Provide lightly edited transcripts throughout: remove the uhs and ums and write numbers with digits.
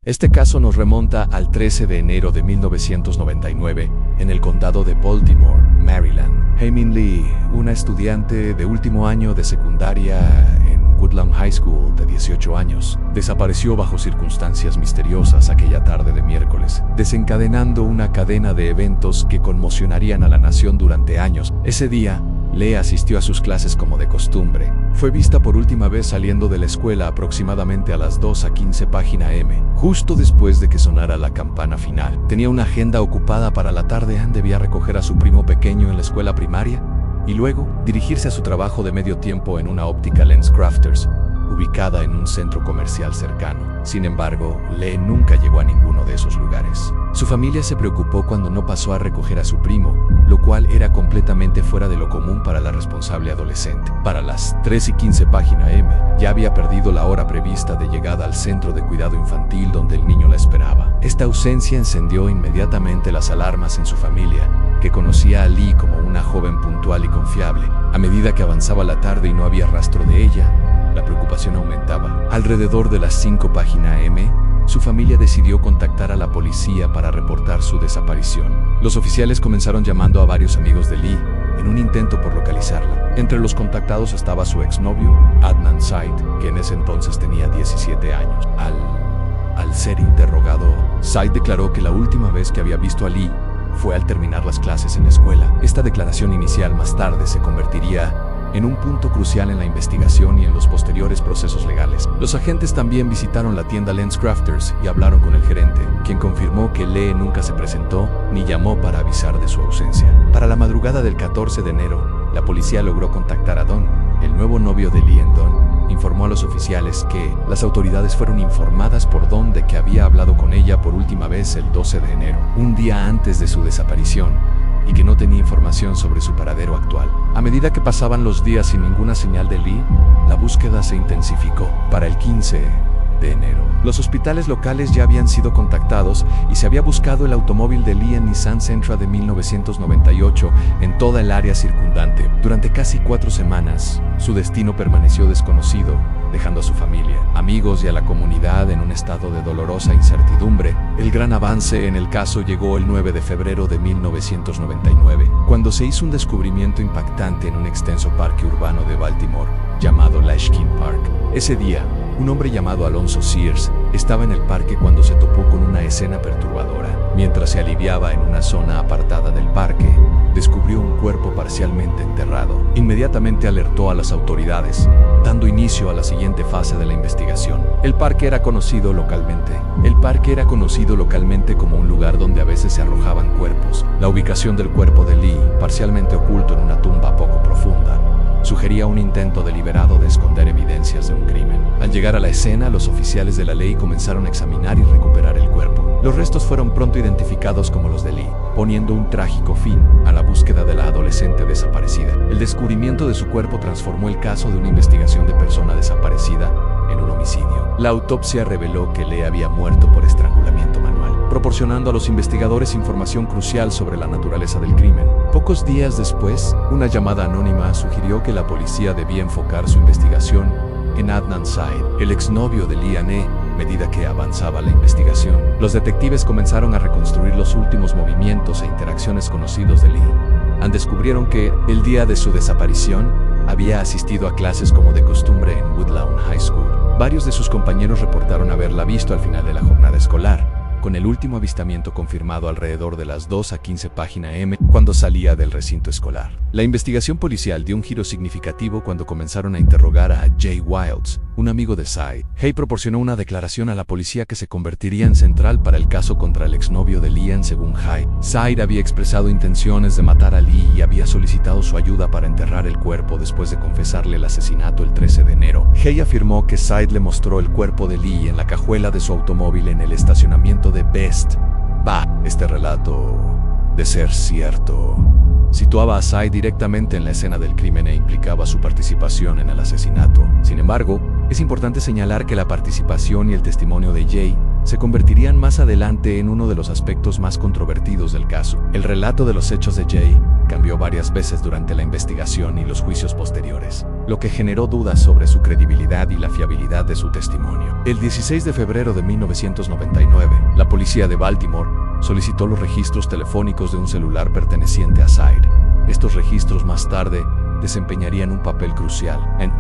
Este caso nos remonta al 13 de enero de 1999 en el condado de Baltimore, Maryland. Hae-Min Lee, una estudiante de último año de secundaria en Woodlawn High School de 18 años, desapareció bajo circunstancias misteriosas aquella tarde de miércoles, desencadenando una cadena de eventos que conmocionarían a la nación durante años. Ese día, Lee asistió a sus clases como de costumbre. Fue vista por última vez saliendo de la escuela aproximadamente a las 2:15 página M, justo después de que sonara la campana final. Tenía una agenda ocupada para la tarde, debía recoger a su primo pequeño en la escuela primaria y luego dirigirse a su trabajo de medio tiempo en una óptica LensCrafters, ubicada en un centro comercial cercano. Sin embargo, Lee nunca llegó a ninguno de esos lugares. Su familia se preocupó cuando no pasó a recoger a su primo, lo cual era completamente fuera de lo común para la responsable adolescente. Para las 3:15 página M, ya había perdido la hora prevista de llegada al centro de cuidado infantil donde el niño la esperaba. Esta ausencia encendió inmediatamente las alarmas en su familia, que conocía a Lee como una joven puntual y confiable. A medida que avanzaba la tarde y no había rastro de ella, la preocupación aumentaba. Alrededor de las 5 página M, su familia decidió contactar a la policía para reportar su desaparición. Los oficiales comenzaron llamando a varios amigos de Lee en un intento por localizarla. Entre los contactados estaba su exnovio, Adnan Said, que en ese entonces tenía 17 años. Al ser interrogado, Said declaró que la última vez que había visto a Lee fue al terminar las clases en la escuela. Esta declaración inicial más tarde se convertiría en un punto crucial en la investigación y en los posteriores procesos legales. Los agentes también visitaron la tienda LensCrafters y hablaron con el gerente, quien confirmó que Lee nunca se presentó ni llamó para avisar de su ausencia. Para la madrugada del 14 de enero, la policía logró contactar a Don, el nuevo novio de Lee. Don informó a los oficiales que las autoridades fueron informadas por Don de que había hablado con ella por última vez el 12 de enero, un día antes de su desaparición, y que no tenía información sobre su paradero actual. A medida que pasaban los días sin ninguna señal de Lee, la búsqueda se intensificó. Para el 15 de enero, los hospitales locales ya habían sido contactados y se había buscado el automóvil de Lee en Nissan Sentra de 1998 en toda el área circundante. Durante casi 4 semanas, su destino permaneció desconocido, dejando a su familia, amigos y a la comunidad en un estado de dolorosa incertidumbre. El gran avance en el caso llegó el 9 de febrero de 1999, cuando se hizo un descubrimiento impactante en un extenso parque urbano de Baltimore, llamado Lashkin Park. Ese día, un hombre llamado Alonzo Sears estaba en el parque cuando se topó con una escena perturbadora. Mientras se aliviaba en una zona apartada del parque, descubrió un cuerpo parcialmente enterrado. Inmediatamente alertó a las autoridades, dando inicio a la siguiente fase de la investigación. El parque era conocido localmente como un lugar donde a veces se arrojaban cuerpos. La ubicación del cuerpo de Lee, parcialmente oculto en una tumba poco profunda, sugería un intento deliberado de esconder evidencias de un crimen. Al llegar a la escena, los oficiales de la ley comenzaron a examinar y recuperar el cuerpo. Los restos fueron pronto identificados como los de Lee, poniendo un trágico fin a la búsqueda de la adolescente desaparecida. El descubrimiento de su cuerpo transformó el caso de una investigación de persona desaparecida en un homicidio. La autopsia reveló que Lee había muerto por estrangulamiento manual, proporcionando a los investigadores información crucial sobre la naturaleza del crimen. Pocos días después, una llamada anónima sugirió que la policía debía enfocar su investigación en Adnan Said, el exnovio de Lee. A medida que avanzaba la investigación, los detectives comenzaron a reconstruir los últimos movimientos e interacciones conocidos de Lee. Descubrieron que, el día de su desaparición, había asistido a clases como de costumbre en Woodlawn High School. Varios de sus compañeros reportaron haberla visto al final de la jornada escolar, con el último avistamiento confirmado alrededor de las 2:15 página M, cuando salía del recinto escolar. La investigación policial dio un giro significativo cuando comenzaron a interrogar a Jay Wilds, un amigo de Said. Hay proporcionó una declaración a la policía que se convertiría en central para el caso contra el exnovio de Lee. Según Hay, Said había expresado intenciones de matar a Lee y había solicitado su ayuda para enterrar el cuerpo después de confesarle el asesinato el 13 de enero. Hay afirmó que Said le mostró el cuerpo de Lee en la cajuela de su automóvil en el estacionamiento de Best Buy. Este relato, de ser cierto, situaba a Said directamente en la escena del crimen e implicaba su participación en el asesinato. Sin embargo, es importante señalar que la participación y el testimonio de Jay se convertirían más adelante en uno de los aspectos más controvertidos del caso. El relato de los hechos de Jay cambió varias veces durante la investigación y los juicios posteriores. lo que generó dudas sobre su credibilidad y la fiabilidad de su testimonio. El 16 de febrero de 1999, la policía de Baltimore solicitó los registros telefónicos de un celular perteneciente a Syed. Estos registros más tarde desempeñarían un papel crucial en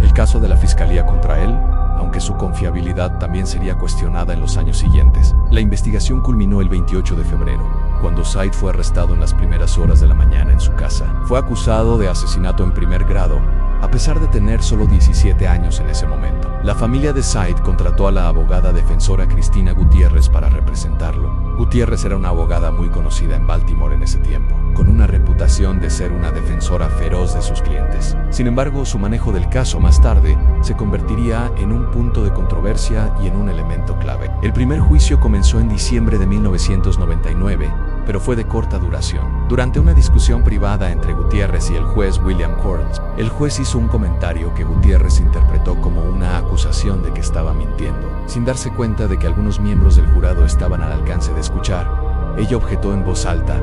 el caso de la fiscalía contra él, aunque su confiabilidad también sería cuestionada en los años siguientes. La investigación culminó el 28 de febrero, cuando Syed fue arrestado en las primeras horas de la mañana en su casa. Fue acusado de asesinato en primer grado, a pesar de tener solo 17 años en ese momento. La familia de Syed contrató a la abogada defensora Cristina Gutiérrez para representarlo. Gutiérrez era una abogada muy conocida en Baltimore en ese tiempo, con una reputación de ser una defensora feroz de sus clientes. Sin embargo, su manejo del caso más tarde se convertiría en un punto de controversia y en un elemento clave. El primer juicio comenzó en diciembre de 1999, pero fue de corta duración. Durante una discusión privada entre Gutiérrez y el juez William Cordes, el juez hizo un comentario que Gutiérrez interpretó como una acusación de que estaba mintiendo. Sin darse cuenta de que algunos miembros del jurado estaban al alcance de escuchar, ella objetó en voz alta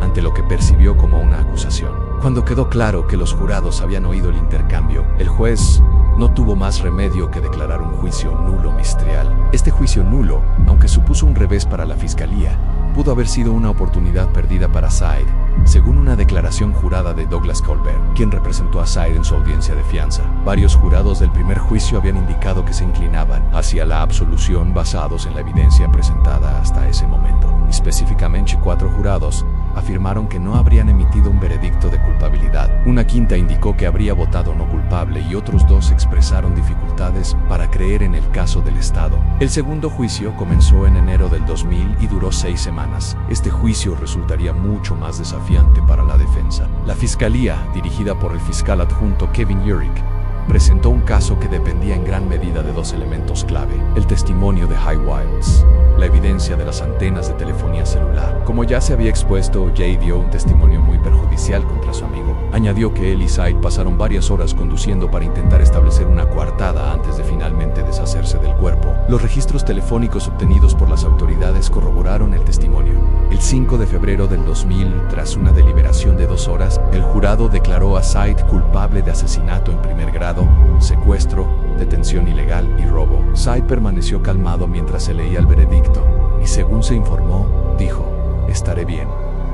ante lo que percibió como una acusación. Cuando quedó claro que los jurados habían oído el intercambio, el juez no tuvo más remedio que declarar un juicio nulo ministerial. Este juicio nulo, aunque supuso un revés para la fiscalía, pudo haber sido una oportunidad perdida para Syed, según una declaración jurada de Douglas Colbert, quien representó a Syed en su audiencia de fianza. Varios jurados del primer juicio habían indicado que se inclinaban hacia la absolución basados en la evidencia presentada hasta ese momento. Específicamente, 4 jurados afirmaron que no habrían emitido un veredicto de culpabilidad. Una quinta indicó que habría votado no culpable y otros 2 expresaron dificultades para creer en el caso del Estado. El segundo juicio comenzó en enero del 2000 y duró 6 semanas. Este juicio resultaría mucho más desafiante para la defensa. La fiscalía, dirigida por el fiscal adjunto Kevin Urick, presentó un caso que dependía en gran medida de 2 elementos clave: el testimonio de Jay Wilds, la evidencia de las antenas de telefonía celular. Como ya se había expuesto, Jay dio un testimonio muy perjudicial contra su amigo. Añadió que él y Syed pasaron varias horas conduciendo para intentar establecer una coartada antes de finalmente deshacerse del cuerpo. Los registros telefónicos obtenidos por las autoridades corroboraron el testimonio. El 5 de febrero del 2000, tras una deliberación de 2 horas, el jurado declaró a Syed culpable de asesinato en primer grado, secuestro, detención ilegal y robo. Syed permaneció calmado mientras se leía el veredicto y, según se informó, dijo: "Estaré bien.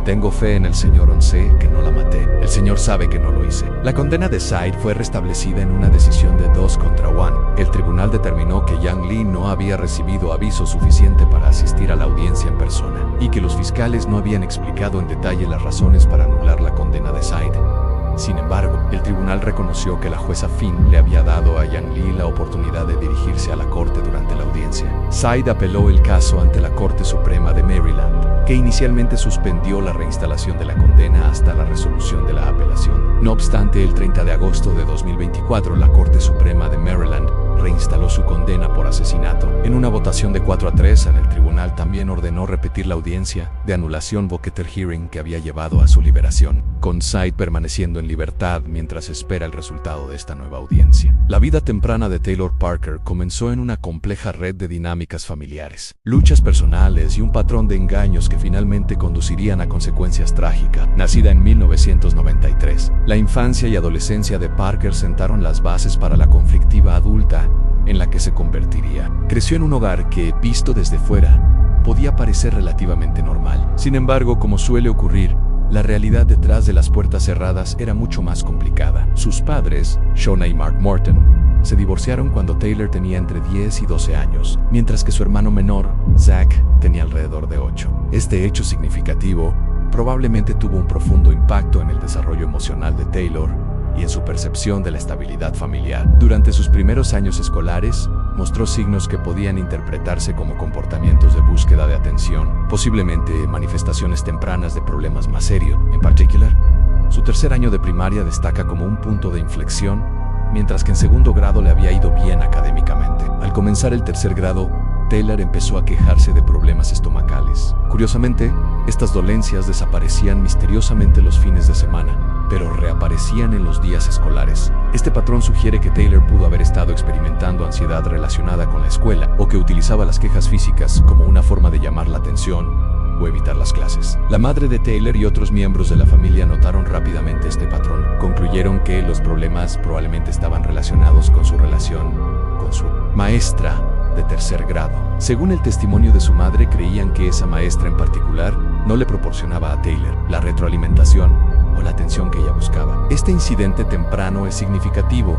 Tengo fe en el Señor, sé que no la maté. El Señor sabe que no lo hice". La condena de Syed fue restablecida en una decisión de 2 contra 1. El tribunal determinó que Yang Lee no había recibido aviso suficiente para asistir a la audiencia en persona y que los fiscales no habían explicado en detalle las razones para anular la condena de Syed. Sin embargo, el tribunal reconoció que la jueza Finn le había dado a Yang Lee la oportunidad de dirigirse a la corte durante la audiencia. Syed apeló el caso ante la Corte Suprema de Maryland, que inicialmente suspendió la reinstalación de la condena hasta la resolución de la apelación. No obstante, el 30 de agosto de 2024, la Corte Suprema de Maryland reinstaló su condena por asesinato. En una votación de 4-3, el tribunal también ordenó repetir la audiencia de anulación Vocator Hearing que había llevado a su liberación, con Syed permaneciendo en libertad mientras espera el resultado de esta nueva audiencia. La vida temprana de Taylor Parker comenzó en una compleja red de dinámicas familiares, luchas personales y un patrón de engaños que finalmente conducirían a consecuencias trágicas. Nacida en 1993, la infancia y adolescencia de Parker sentaron las bases para la conflictiva adulta en la que se convertiría. Creció en un hogar que, visto desde fuera, podía parecer relativamente normal. Sin embargo, como suele ocurrir, la realidad detrás de las puertas cerradas era mucho más complicada. Sus padres, Shona y Mark Morton, se divorciaron cuando Taylor tenía entre 10 y 12 años, mientras que su hermano menor, Zach, tenía alrededor de 8. Este hecho significativo probablemente tuvo un profundo impacto en el desarrollo emocional de Taylor y en su percepción de la estabilidad familiar. Durante sus primeros años escolares, mostró signos que podían interpretarse como comportamientos de búsqueda de atención, posiblemente manifestaciones tempranas de problemas más serios. En particular, su tercer año de primaria destaca como un punto de inflexión, mientras que en segundo grado le había ido bien académicamente. Al comenzar el tercer grado, Taylor empezó a quejarse de problemas estomacales. Curiosamente, estas dolencias desaparecían misteriosamente los fines de semana, pero reaparecían en los días escolares. Este patrón sugiere que Taylor pudo haber estado experimentando ansiedad relacionada con la escuela, o que utilizaba las quejas físicas como una forma de llamar la atención, o evitar las clases. La madre de Taylor y otros miembros de la familia notaron rápidamente este patrón. Concluyeron que los problemas probablemente estaban relacionados con su relación con su maestra de tercer grado. Según el testimonio de su madre, creían que esa maestra en particular no le proporcionaba a Taylor la retroalimentación o la atención que ella buscaba. Este incidente temprano es significativo,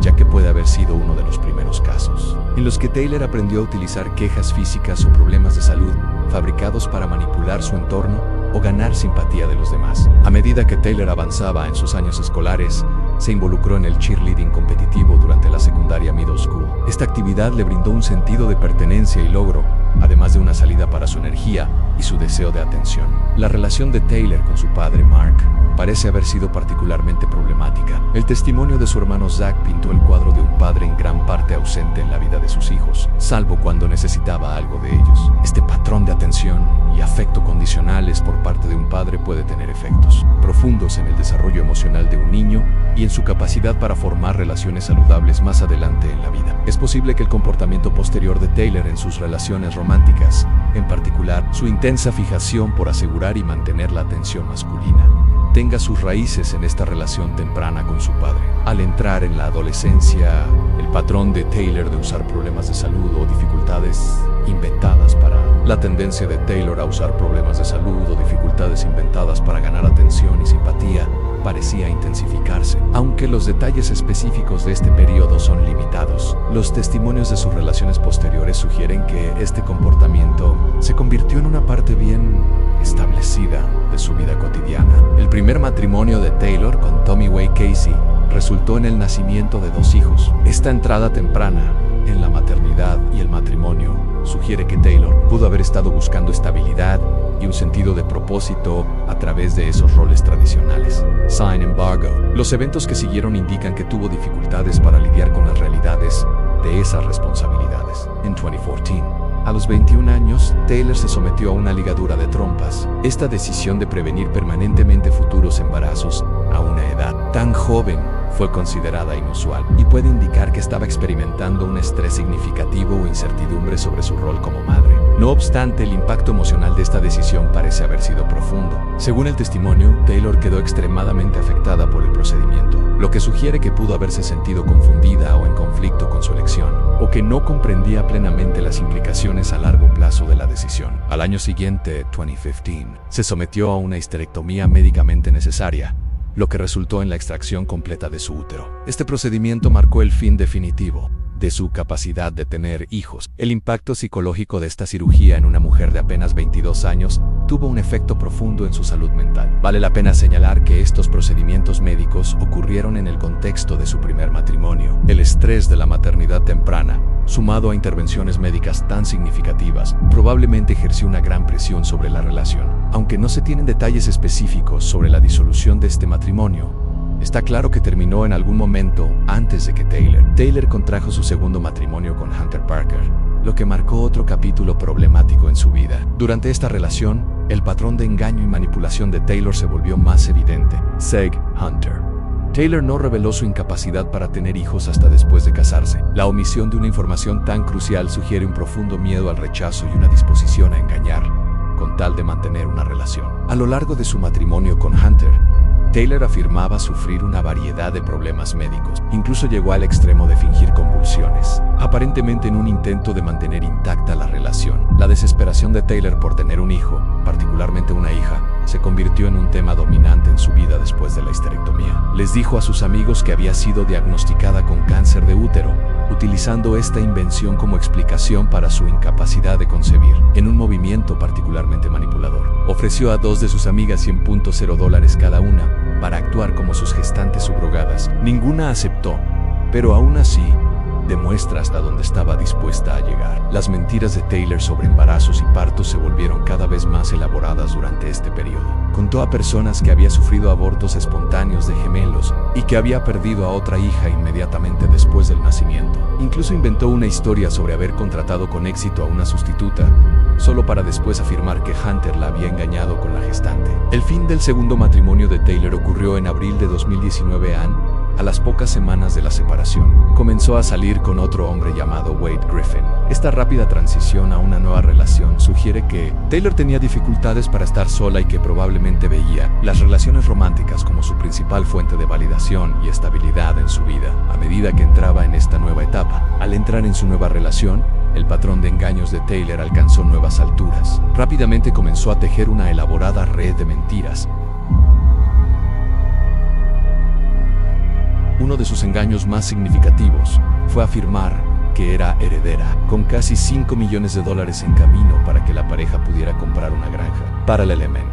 ya que puede haber sido uno de los primeros casos en los que Taylor aprendió a utilizar quejas físicas o problemas de salud fabricados para manipular su entorno o ganar simpatía de los demás. A medida que Taylor avanzaba en sus años escolares, se involucró en el cheerleading competitivo durante la secundaria middle school. Esta actividad le brindó un sentido de pertenencia y logro, además de una salida para su energía y su deseo de atención. La relación de Taylor con su padre, Mark, parece haber sido particularmente problemática. El testimonio de su hermano Zach pintó el cuadro de un padre en gran parte ausente en la vida de sus hijos, salvo cuando necesitaba algo de ellos. Este patrón de atención y afecto condicionales por parte de un padre puede tener efectos profundos en el desarrollo emocional de un niño y en su capacidad para formar relaciones saludables más adelante en la vida. Es posible que el comportamiento posterior de Taylor en sus relaciones románticas, en particular su intensa fijación por asegurar y mantener la atención masculina, tenga sus raíces en esta relación temprana con su padre. Al entrar en la adolescencia, el patrón de Taylor de usar problemas de salud o dificultades inventadas para la tendencia de Taylor a usar problemas de salud o dificultades inventadas para ganar atención y simpatía parecía intensificarse. Aunque los detalles específicos de este periodo son limitados, los testimonios de sus relaciones posteriores sugieren que este comportamiento se convirtió en una parte bien establecida de su vida cotidiana. El primer matrimonio de Taylor con Tommy Way Casey resultó en el nacimiento de 2 hijos. Esta entrada temprana en la maternidad y el matrimonio sugiere que Taylor pudo haber estado buscando estabilidad y un sentido de propósito a través de esos roles tradicionales. Sin embargo, los eventos que siguieron indican que tuvo dificultades para lidiar con las realidades de esas responsabilidades. En 2014, a los 21 años, Taylor se sometió a una ligadura de trompas. Esta decisión de prevenir permanentemente futuros embarazos a una edad tan joven fue considerada inusual y puede indicar que estaba experimentando un estrés significativo o incertidumbre sobre su rol como madre. No obstante, el impacto emocional de esta decisión parece haber sido profundo. Según el testimonio, Taylor quedó extremadamente afectada por el procedimiento, lo que sugiere que pudo haberse sentido confundida o en conflicto con su elección, o que no comprendía plenamente las implicaciones a largo plazo de la decisión. Al año siguiente, 2015, se sometió a una histerectomía médicamente necesaria, lo que resultó en la extracción completa de su útero. Este procedimiento marcó el fin definitivo de su capacidad de tener hijos. El impacto psicológico de esta cirugía en una mujer de apenas 22 años tuvo un efecto profundo en su salud mental. Vale la pena señalar que estos procedimientos médicos ocurrieron en el contexto de su primer matrimonio. El estrés de la maternidad temprana, sumado a intervenciones médicas tan significativas, probablemente ejerció una gran presión sobre la relación. Aunque no se tienen detalles específicos sobre la disolución de este matrimonio, está claro que terminó en algún momento antes de que Taylor contrajo su segundo matrimonio con Hunter Parker, lo que marcó otro capítulo problemático en su vida. Durante esta relación, el patrón de engaño y manipulación de Taylor se volvió más evidente. Seg Hunter. Taylor no reveló su incapacidad para tener hijos hasta después de casarse. La omisión de una información tan crucial sugiere un profundo miedo al rechazo y una disposición a engañar, con tal de mantener una relación. A lo largo de su matrimonio con Hunter, Taylor afirmaba sufrir una variedad de problemas médicos. Incluso llegó al extremo de fingir convulsiones, aparentemente en un intento de mantener intacta la relación. La desesperación de Taylor por tener un hijo, particularmente una hija, se convirtió en un tema dominante en su vida después de la histerectomía. Les dijo a sus amigos que había sido diagnosticada con cáncer de útero, utilizando esta invención como explicación para su incapacidad de concebir. En un movimiento particularmente manipulador, ofreció a 2 de sus amigas $100,000 cada una para actuar como sus gestantes subrogadas. Ninguna aceptó, pero aún así, demuestra hasta dónde estaba dispuesta a llegar. Las mentiras de Taylor sobre embarazos y partos se volvieron cada vez más elaboradas durante este periodo. Contó a personas que había sufrido abortos espontáneos de gemelos y que había perdido a otra hija inmediatamente después del nacimiento. Incluso inventó una historia sobre haber contratado con éxito a una sustituta, solo para después afirmar que Hunter la había engañado con la gestante. El fin del segundo matrimonio de Taylor ocurrió en abril de 2019. A las pocas semanas de la separación, comenzó a salir con otro hombre llamado Wade Griffin. Esta rápida transición a una nueva relación sugiere que Taylor tenía dificultades para estar sola y que probablemente veía las relaciones románticas como su principal fuente de validación y estabilidad en su vida. A medida que entraba en esta nueva etapa, al entrar en su nueva relación, el patrón de engaños de Taylor alcanzó nuevas alturas. Rápidamente comenzó a tejer una elaborada red de mentiras. Uno de sus engaños más significativos fue afirmar que era heredera, con casi $5 millones en camino para que la pareja pudiera comprar una granja. Paralelamente,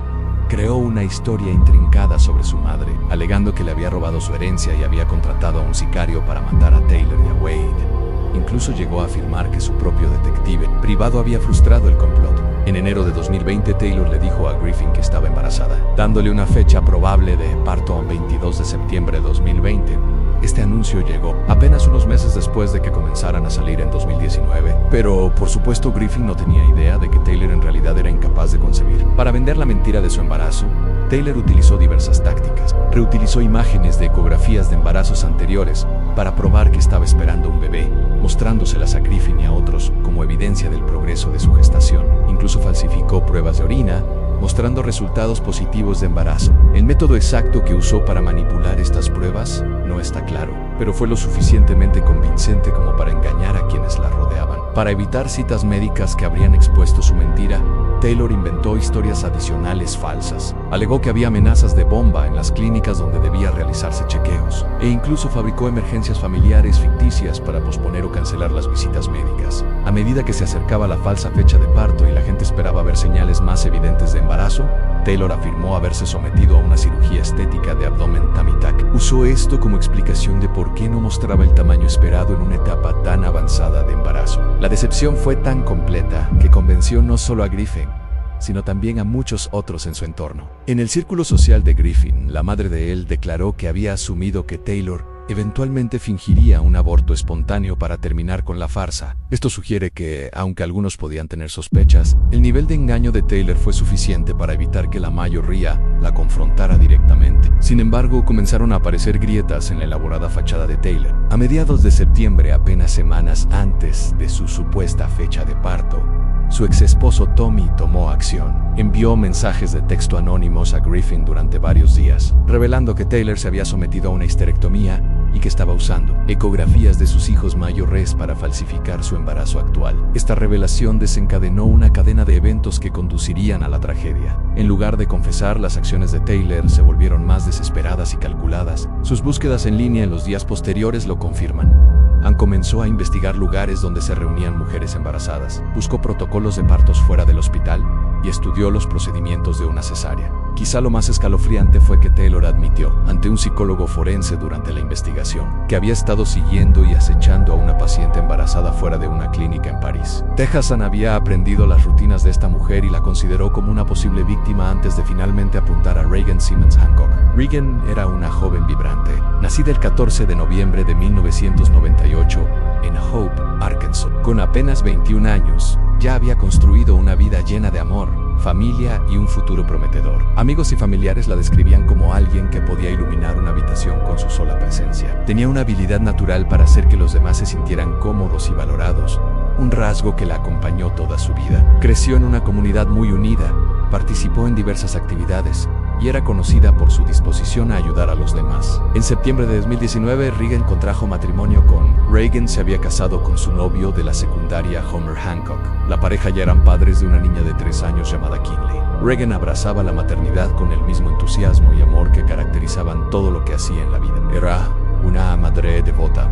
creó una historia intrincada sobre su madre, alegando que le había robado su herencia y había contratado a un sicario para matar a Taylor y a Wade. Incluso llegó a afirmar que su propio detective privado había frustrado el complot. En enero de 2020, Taylor le dijo a Griffin que estaba embarazada, dándole una fecha probable de parto el 22 de septiembre de 2020. Este anuncio llegó apenas unos meses después de que comenzaran a salir en 2019, pero por supuesto Griffin no tenía idea de que Taylor en realidad era incapaz de concebir. Para vender la mentira de su embarazo, Taylor utilizó diversas tácticas. Reutilizó imágenes de ecografías de embarazos anteriores para probar que estaba esperando un bebé, mostrándoselas a Griffin y a otros como evidencia del progreso de su gestación. Incluso falsificó pruebas de orina, mostrando resultados positivos de embarazo. El método exacto que usó para manipular estas pruebas no está claro, pero fue lo suficientemente convincente como para engañar a quienes la rodeaban. Para evitar citas médicas que habrían expuesto su mentira, Taylor inventó historias adicionales falsas. Alegó que había amenazas de bomba en las clínicas donde debía realizarse chequeos, e incluso fabricó emergencias familiares ficticias para posponer o cancelar las visitas médicas. A medida que se acercaba la falsa fecha de parto y la gente esperaba ver señales más evidentes de embarazo, Taylor afirmó haberse sometido a una cirugía estética de abdomen tummy tuck. Usó esto como explicación de por qué no mostraba el tamaño esperado en una etapa tan avanzada de embarazo. La decepción fue tan completa que convenció no solo a Griffin, sino también a muchos otros en su entorno. En el círculo social de Griffin, la madre de él declaró que había asumido que Taylor eventualmente fingiría un aborto espontáneo para terminar con la farsa. Esto sugiere que, aunque algunos podían tener sospechas, el nivel de engaño de Taylor fue suficiente para evitar que la mayoría la confrontara directamente. Sin embargo, comenzaron a aparecer grietas en la elaborada fachada de Taylor. A mediados de septiembre, apenas semanas antes de su supuesta fecha de parto, su ex esposo Tommy tomó acción. Envió mensajes de texto anónimos a Griffin durante varios días, revelando que Taylor se había sometido a una histerectomía y que estaba usando ecografías de sus hijos mayores para falsificar su embarazo actual. Esta revelación desencadenó una cadena de eventos que conducirían a la tragedia. En lugar de confesar, las acciones de Taylor se volvieron más desesperadas y calculadas. Sus búsquedas en línea en los días posteriores lo confirman. Comenzó a investigar lugares donde se reunían mujeres embarazadas, buscó protocolos de partos fuera del hospital y estudió los procedimientos de una cesárea. Quizá lo más escalofriante fue que Taylor admitió, ante un psicólogo forense durante la investigación, que había estado siguiendo y acechando a una paciente embarazada fuera de una clínica en París. Tejasan había aprendido las rutinas de esta mujer y la consideró como una posible víctima antes de finalmente apuntar a Regan Simmons Hancock. Regan era una joven vibrante, nacida el 14 de noviembre de 1998 en Hope, Arkansas. Con apenas 21 años, ya había construido una vida llena de amor, familia y un futuro prometedor. Amigos y familiares la describían como alguien que podía iluminar una habitación con su sola presencia. Tenía una habilidad natural para hacer que los demás se sintieran cómodos y valorados, un rasgo que la acompañó toda su vida. Creció en una comunidad muy unida, participó en diversas actividades y era conocida por su disposición a ayudar a los demás. En septiembre de 2019, Regan contrajo matrimonio con Regan. Se había casado con su novio de la secundaria, Homer Hancock. La pareja ya eran padres de una niña de 3 años llamada Kinley. Regan abrazaba la maternidad con el mismo entusiasmo y amor que caracterizaban todo lo que hacía en la vida. Era una madre devota,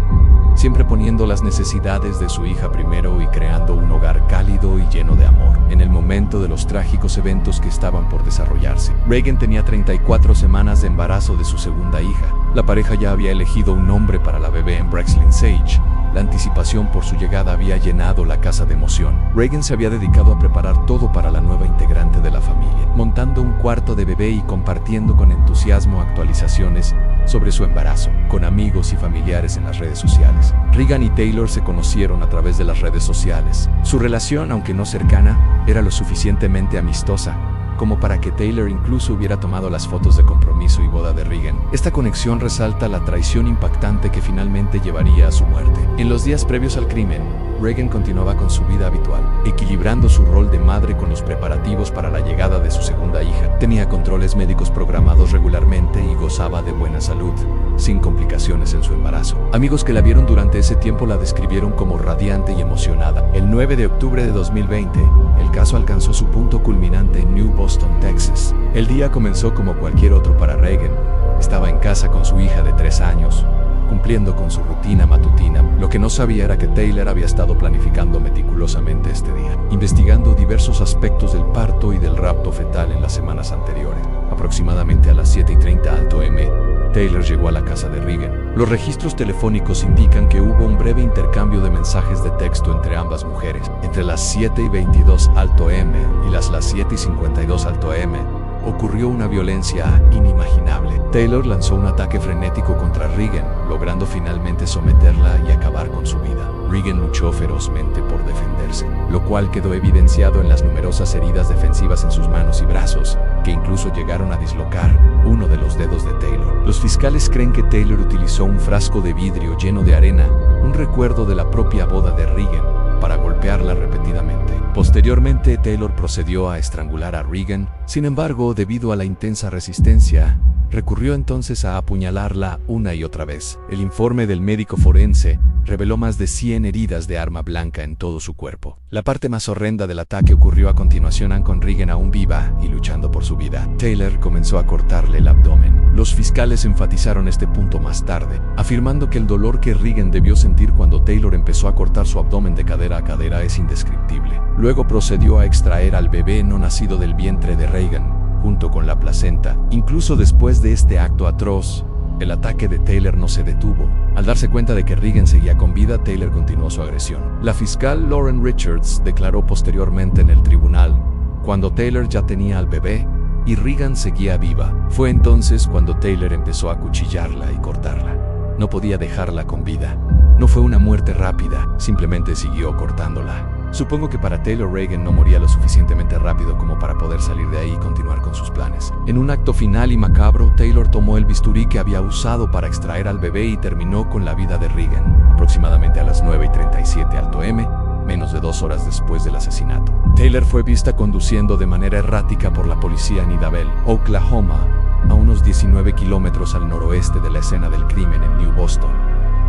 siempre poniendo las necesidades de su hija primero y creando un hogar cálido y lleno de amor. En el momento de los trágicos eventos que estaban por desarrollarse, Regan tenía 34 semanas de embarazo de su segunda hija. La pareja ya había elegido un nombre para la bebé en Brexlin Sage. La anticipación por su llegada había llenado la casa de emoción. Regan se había dedicado a preparar todo para la nueva integrante de la familia, montando un cuarto de bebé y compartiendo con entusiasmo actualizaciones sobre su embarazo con amigos y familiares en las redes sociales. Regan y Taylor se conocieron a través de las redes sociales. Su relación, aunque no cercana, era lo suficientemente amistosa como para que Taylor incluso hubiera tomado las fotos de compromiso y boda de Regan. Esta conexión resalta la traición impactante que finalmente llevaría a su muerte. En los días previos al crimen, Regan continuaba con su vida habitual, equilibrando su rol de madre con los preparativos para la llegada de su segunda hija. Tenía controles médicos programados regularmente y gozaba de buena salud, sin complicaciones en su embarazo. Amigos que la vieron durante ese tiempo la describieron como radiante y emocionada. El 9 de octubre de 2020, el caso alcanzó su punto culminante en New Boston, Texas. El día comenzó como cualquier otro para Regan. Estaba en casa con su hija de 3 años, cumpliendo con su rutina matutina. Lo que no sabía era que Taylor había estado planificando meticulosamente este día, investigando diversos aspectos del parto y del rapto fetal en las semanas anteriores. Aproximadamente a las 7:30 a.m., Taylor llegó a la casa de Regan. Los registros telefónicos indican que hubo un breve intercambio de mensajes de texto entre ambas mujeres. Entre las 7:22 a.m. y las 7:52 a.m., ocurrió una violencia inimaginable. Taylor lanzó un ataque frenético contra Regan, logrando finalmente someterla y acabar con su vida. Regan luchó ferozmente por defenderse, lo cual quedó evidenciado en las numerosas heridas defensivas en sus manos y brazos, que incluso llegaron a dislocar uno de los dedos de Taylor. Los fiscales creen que Taylor utilizó un frasco de vidrio lleno de arena, un recuerdo de la propia boda de Regan, para golpearla repetidamente. Posteriormente, Taylor procedió a estrangular a Regan. Sin embargo, debido a la intensa resistencia, recurrió entonces a apuñalarla una y otra vez. El informe del médico forense reveló más de 100 heridas de arma blanca en todo su cuerpo. La parte más horrenda del ataque ocurrió a continuación con Regan aún viva y luchando por su vida. Taylor comenzó a cortarle el abdomen. Los fiscales enfatizaron este punto más tarde, afirmando que el dolor que Regan debió sentir cuando Taylor empezó a cortar su abdomen de cadera a cadera es indescriptible. Luego procedió a extraer al bebé no nacido del vientre de Regan, junto con la placenta. Incluso después de este acto atroz, el ataque de Taylor no se detuvo. Al darse cuenta de que Regan seguía con vida, Taylor continuó su agresión. La fiscal Lauren Richards declaró posteriormente en el tribunal, cuando Taylor ya tenía al bebé y Regan seguía viva, fue entonces cuando Taylor empezó a cuchillarla y cortarla. No podía dejarla con vida. No fue una muerte rápida, simplemente siguió cortándola. Supongo que para Taylor, Regan no moría lo suficientemente rápido como para poder salir de ahí y continuar con sus planes. En un acto final y macabro, Taylor tomó el bisturí que había usado para extraer al bebé y terminó con la vida de Regan, aproximadamente a las 9:37 a.m., menos de 2 horas después del asesinato. Taylor fue vista conduciendo de manera errática por la policía en Idabel, Oklahoma, a unos 19 kilómetros al noroeste de la escena del crimen en New Boston,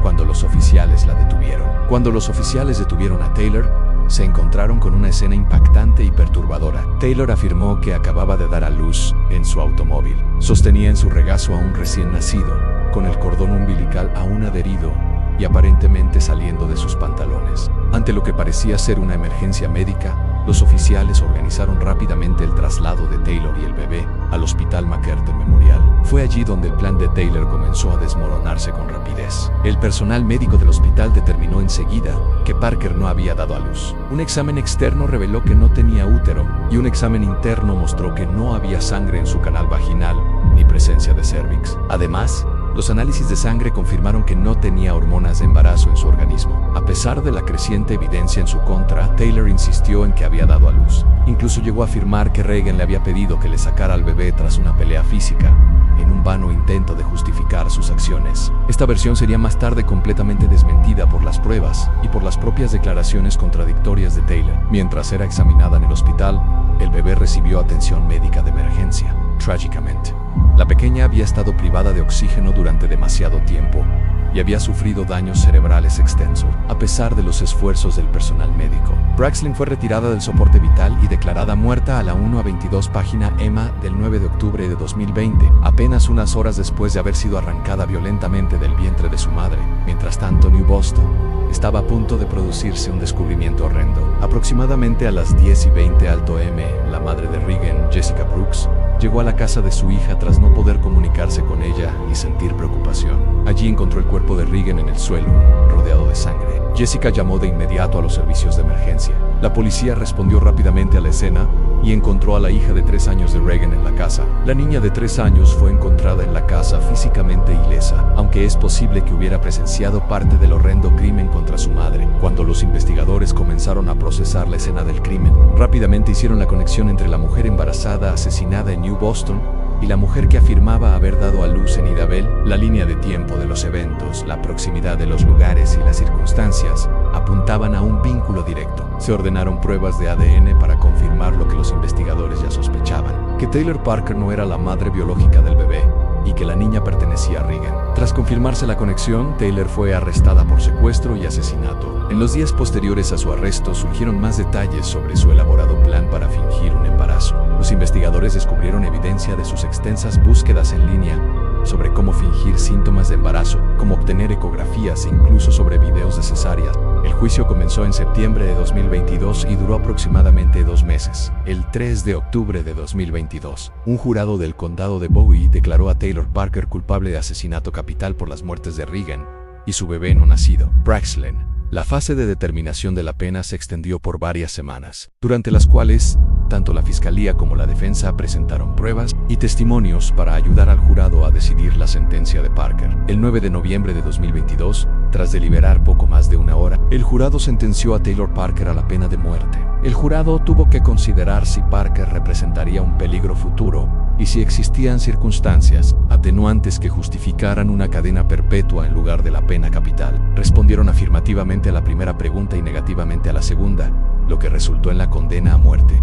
cuando los oficiales la detuvieron. Cuando los oficiales detuvieron a Taylor, se encontraron con una escena impactante y perturbadora. Taylor afirmó que acababa de dar a luz en su automóvil. Sostenía en su regazo a un recién nacido, con el cordón umbilical aún adherido y aparentemente saliendo de sus pantalones. Ante lo que parecía ser una emergencia médica, los oficiales organizaron rápidamente el traslado de Taylor y el bebé al Hospital MacArthur Memorial. Fue allí donde el plan de Taylor comenzó a desmoronarse con rapidez. El personal médico del hospital determinó enseguida que Parker no había dado a luz. Un examen externo reveló que no tenía útero y un examen interno mostró que no había sangre en su canal vaginal ni presencia de cérvix. Además, los análisis de sangre confirmaron que no tenía hormonas de embarazo en su organismo. A pesar de la creciente evidencia en su contra, Taylor insistió en que había dado a luz. Incluso llegó a afirmar que Regan le había pedido que le sacara al bebé tras una pelea física, en un vano intento de justificar sus acciones. Esta versión sería más tarde completamente desmentida por las pruebas y por las propias declaraciones contradictorias de Taylor. Mientras era examinada en el hospital, el bebé recibió atención médica de emergencia. Trágicamente, la pequeña había estado privada de oxígeno durante demasiado tiempo y había sufrido daños cerebrales extensos, a pesar de los esfuerzos del personal médico. Braxlin fue retirada del soporte vital y declarada muerta a la 1:22 página EMA del 9 de octubre de 2020, apenas unas horas después de haber sido arrancada violentamente del vientre de su madre. Mientras tanto, New Boston estaba a punto de producirse un descubrimiento horrendo. Aproximadamente a las 10:20 a.m., la madre de Regan, Jessica Brooks, llegó a la casa de su hija tras no poder comunicarse con ella y sentir preocupación. Allí encontró el cuerpo de Regan en el suelo, rodeado de sangre. Jessica llamó de inmediato a los servicios de emergencia. La policía respondió rápidamente a la escena y encontró a la hija de 3 años de Regan en la casa. La niña de 3 años fue encontrada en la casa físicamente ilesa, aunque es posible que hubiera presenciado parte del horrendo crimen contra su madre. Cuando los investigadores comenzaron a procesar la escena del crimen, rápidamente hicieron la conexión entre la mujer embarazada asesinada en New Boston y la mujer que afirmaba haber dado a luz en Idabel. La línea de tiempo de los eventos, la proximidad de los lugares y las circunstancias apuntaban a un vínculo directo. Se ordenaron pruebas de ADN para confirmar lo que los investigadores ya sospechaban, que Taylor Parker no era la madre biológica del bebé y que la niña pertenecía a Regan. Tras confirmarse la conexión, Taylor fue arrestada por secuestro y asesinato. En los días posteriores a su arresto surgieron más detalles sobre su elaborado plan para fingir un embarazo. Los investigadores descubrieron evidencia de sus extensas búsquedas en línea sobre cómo fingir síntomas de embarazo, cómo obtener ecografías e incluso sobre videos de cesáreas. El juicio comenzó en septiembre de 2022 y duró aproximadamente 2 meses. El 3 de octubre de 2022, un jurado del condado de Bowie declaró a Taylor Parker culpable de asesinato capital por las muertes de Regan y su bebé no nacido, Braxlen. La fase de determinación de la pena se extendió por varias semanas, durante las cuales tanto la fiscalía como la defensa presentaron pruebas y testimonios para ayudar al jurado a decidir la sentencia de Parker. El 9 de noviembre de 2022, tras deliberar poco más de 1 hora, el jurado sentenció a Taylor Parker a la pena de muerte. El jurado tuvo que considerar si Parker representaría un peligro futuro y si existían circunstancias atenuantes que justificaran una cadena perpetua en lugar de la pena capital. Respondieron afirmativamente a la primera pregunta y negativamente a la segunda, lo que resultó en la condena a muerte.